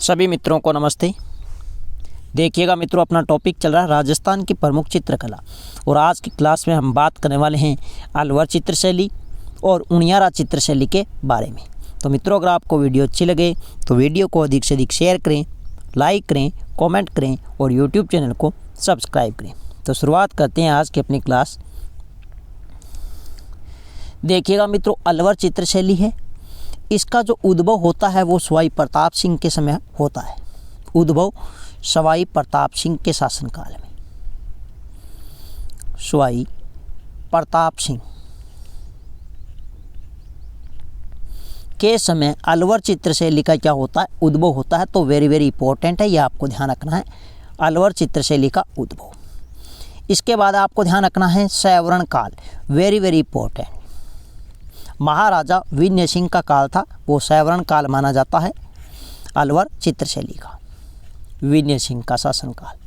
सभी मित्रों को नमस्ते। देखिएगा मित्रों, अपना टॉपिक चल रहा है राजस्थान की प्रमुख चित्रकला और आज की क्लास में हम बात करने वाले हैं अलवर चित्रशैली और उनियारा चित्रशैली के बारे में। तो मित्रों, अगर आपको वीडियो अच्छी लगे तो वीडियो को अधिक से अधिक शेयर करें, लाइक करें, कमेंट करें और यूट्यूब चैनल को सब्सक्राइब करें। तो शुरुआत करते हैं आज की अपनी क्लास। देखिएगा मित्रों, अलवर चित्रशैली है, इसका जो उद्भव होता है वो सवाई प्रताप सिंह के समय होता है। उद्भव सवाई प्रताप सिंह के शासनकाल में। सवाई प्रताप सिंह के समय अलवर चित्रशैली का क्या होता है, उद्भव होता है। तो वेरी इंपॉर्टेंट है, यह आपको ध्यान रखना है, अलवर चित्रशैली का उद्भव। इसके बाद आपको ध्यान रखना है सैवरण काल, वेरी इंपॉर्टेंट। महाराजा विनय सिंह का काल था, वो सैवरण काल माना जाता है अलवर चित्रशैली का, विनय सिंह का शासनकाल।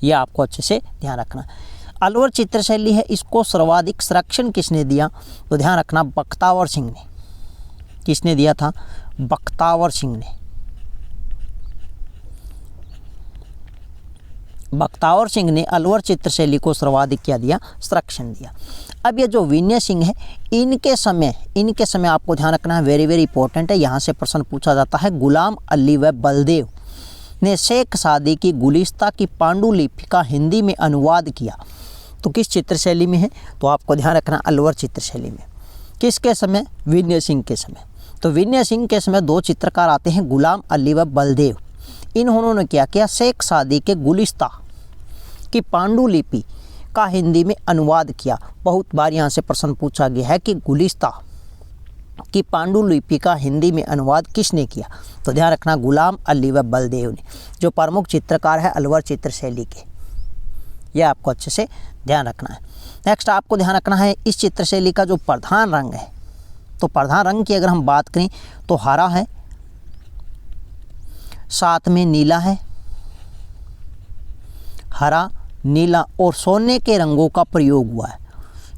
यह आपको अच्छे से ध्यान रखना। अलवर चित्रशैली है, इसको सर्वाधिक संरक्षण किसने दिया, तो ध्यान रखना बख्तावर सिंह ने। किसने दिया था? बख्तावर सिंह ने। बख्तावर सिंह ने अलवर चित्रशैली को सर्वाधिक क्या दिया? संरक्षण दिया। अब ये जो विनय सिंह है, इनके समय आपको ध्यान रखना है, वेरी इंपॉर्टेंट है। यहाँ से प्रश्न पूछा जाता है। गुलाम अली व बलदेव ने शेख सादी की गुलिस्ता की पांडुलिपि का हिंदी में अनुवाद किया। तो किस चित्रशैली में है? तो आपको ध्यान रखना अलवर चित्रशैली में। किसके समय? विनय सिंह के समय। तो विनय सिंह के समय दो चित्रकार आते हैं, गुलाम अली व बलदेव। इन्होंने क्या किया? शेख सादी के गुलिस्ता की पांडुलिपि का हिंदी में अनुवाद किया। बहुत बार यहाँ से प्रश्न पूछा गया है कि गुलिस्ता की पांडुलिपि का हिंदी में अनुवाद किसने किया? तो ध्यान रखना गुलाम अली व बलदेव ने, जो प्रमुख चित्रकार है अलवर चित्रशैली के। यह आपको अच्छे से ध्यान रखना है। नेक्स्ट आपको ध्यान रखना है इस चित्रशैली का जो प्रधान रंग है, तो प्रधान रंग की अगर हम बात करें तो हरा है, साथ में नीला है, हरा, नीला और सोने के रंगों का प्रयोग हुआ है।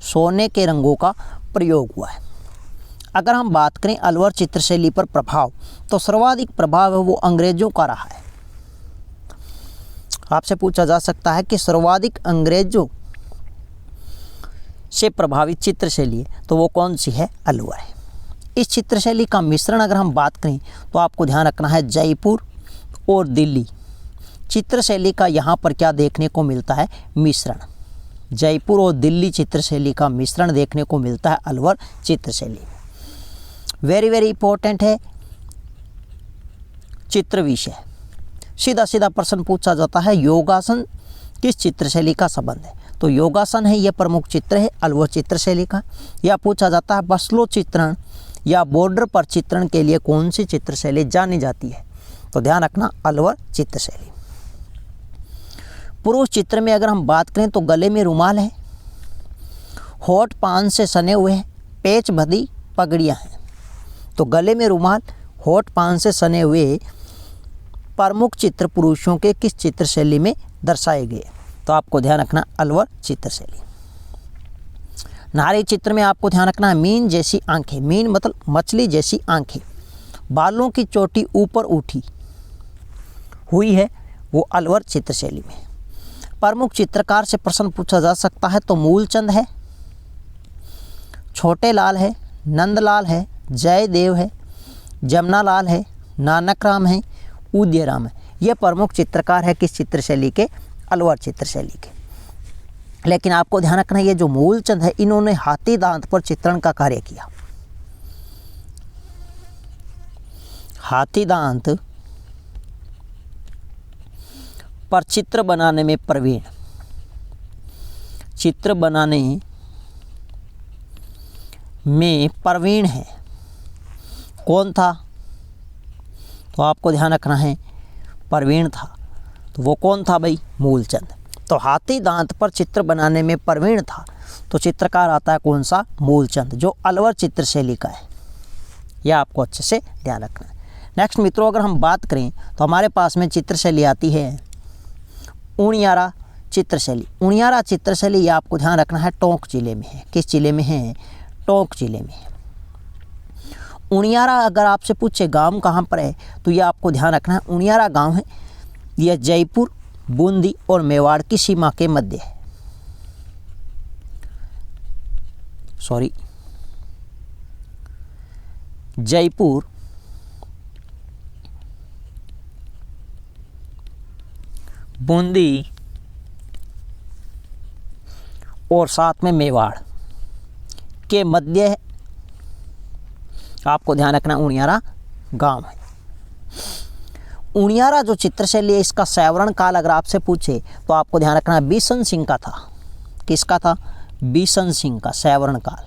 सोने के रंगों का प्रयोग हुआ है। अगर हम बात करें अलवर चित्रशैली पर प्रभाव, तो सर्वाधिक प्रभाव है वो अंग्रेजों का रहा है। आपसे पूछा जा सकता है कि सर्वाधिक अंग्रेजों से प्रभावित चित्रशैली है, तो वो कौन सी है? अलवर है। इस चित्रशैली का मिश्रण अगर हम बात करें तो आपको ध्यान रखना है जयपुर और दिल्ली चित्रशैली का यहाँ पर क्या देखने को मिलता है? मिश्रण। जयपुर और दिल्ली चित्रशैली का मिश्रण देखने को मिलता है अलवर चित्रशैली में। वेरी इंपॉर्टेंट है चित्र विषय। सीधा प्रश्न पूछा जाता है, योगासन किस चित्रशैली का संबंध है? तो योगासन है, यह प्रमुख चित्र है अलवर चित्रशैली का। यह पूछा जाता है बसलो चित्रण या बॉर्डर पर चित्रण के लिए कौन सी चित्रशैली जानी जाती है? तो ध्यान रखना अलवर चित्रशैली। पुरुष चित्र में अगर हम बात करें तो गले में रुमाल है, होठ पान से सने हुए हैं, पेच बंधी पगड़ियाँ हैं। तो गले में रुमाल, होठ पान से सने हुए प्रमुख चित्र पुरुषों के किस चित्रशैली में दर्शाए गए? तो आपको ध्यान रखना अलवर चित्रशैली। नारी चित्र में आपको ध्यान रखना है मीन जैसी आंखें। मीन मतलब मछली जैसी आंखें, बालों की चोटी ऊपर उठी हुई है, वो अलवर चित्रशैली में। प्रमुख चित्रकार से प्रश्न पूछा जा सकता है तो मूलचंद है, छोटे लाल है, नंदलाल है, जयदेव है, जमनालाल है, नानक राम है, उदयराम है। ये प्रमुख चित्रकार है किस चित्रशैली के? अलवर चित्रशैली के। लेकिन आपको ध्यान रखना ये जो मूलचंद है, इन्होंने हाथी दांत पर चित्रण का कार्य किया। हाथी दांत पर चित्र बनाने में प्रवीण, चित्र बनाने में प्रवीण है। कौन था? तो आपको ध्यान रखना है प्रवीण था। तो वो कौन था भाई? मूलचंद। तो हाथी दांत पर चित्र बनाने में प्रवीण था, तो चित्रकार आता है कौन सा? मूलचंद, जो अलवर चित्रशैली का है। यह आपको अच्छे से ध्यान रखना है। नेक्स्ट मित्रों, अगर हम बात करें तो हमारे पास में चित्रशैली आती है उनियारा चित्रशैली। उनियारा चित्रशैली ये आपको ध्यान रखना है टोंक जिले में है। किस जिले में है? टोंक जिले में है। उनियारा अगर आपसे पूछे गांव कहाँ पर है तो ये आपको ध्यान रखना है, उनियारा गांव है, यह जयपुर, बूंदी और मेवाड़ की सीमा के मध्य है। जयपुर, बूंदी और साथ में मेवाड़ के मध्य है। आपको ध्यान रखना उनियारा गांव है। उनियारा जो चित्रशैली है इसका सैवरण काल अगर आपसे पूछे तो आपको ध्यान रखना बिशन सिंह का था। किसका था? बिशन सिंह का सैवरण काल,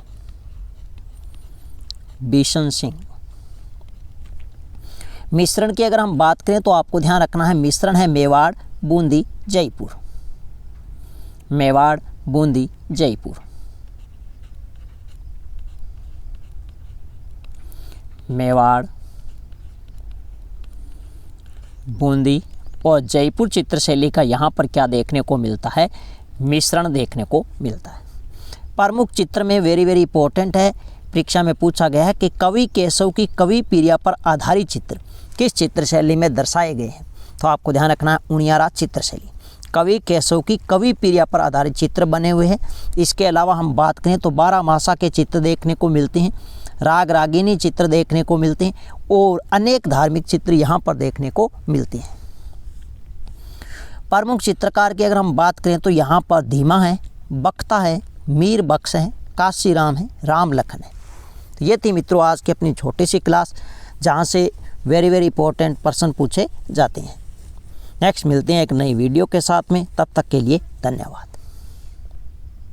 बिशन सिंह। मिश्रण की अगर हम बात करें तो आपको ध्यान रखना है मिश्रण है मेवाड़, बूंदी, जयपुर, मेवाड़, बूंदी, जयपुर, मेवाड़, बूंदी और जयपुर चित्रशैली का यहाँ पर क्या देखने को मिलता है? मिश्रण देखने को मिलता है। प्रमुख चित्र में वेरी वेरी इंपॉर्टेंट है, परीक्षा में पूछा गया है कि कवि केशव की कवि प्रिया पर आधारित चित्र किस चित्रशैली में दर्शाए गए हैं? तो आपको ध्यान रखना है उनियारा चित्रशैली। कवि केशव की कवि प्रिया पर आधारित चित्र बने हुए हैं। इसके अलावा हम बात करें तो 12 मासा के चित्र देखने को मिलते हैं, राग रागिनी चित्र देखने को मिलते हैं और अनेक धार्मिक चित्र यहाँ पर देखने को मिलते हैं। प्रमुख चित्रकार की अगर हम बात करें तो यहाँ पर धीमा है, बख्ता है, मीर बख्श है, काशीराम है, राम लखन है। तो ये थी मित्रों आज की अपनी छोटी सी क्लास जहाँ से वेरी वेरी इंपॉर्टेंट प्रश्न पूछे जाते हैं। नेक्स्ट मिलते हैं एक नई वीडियो के साथ में, तब तक के लिए धन्यवाद।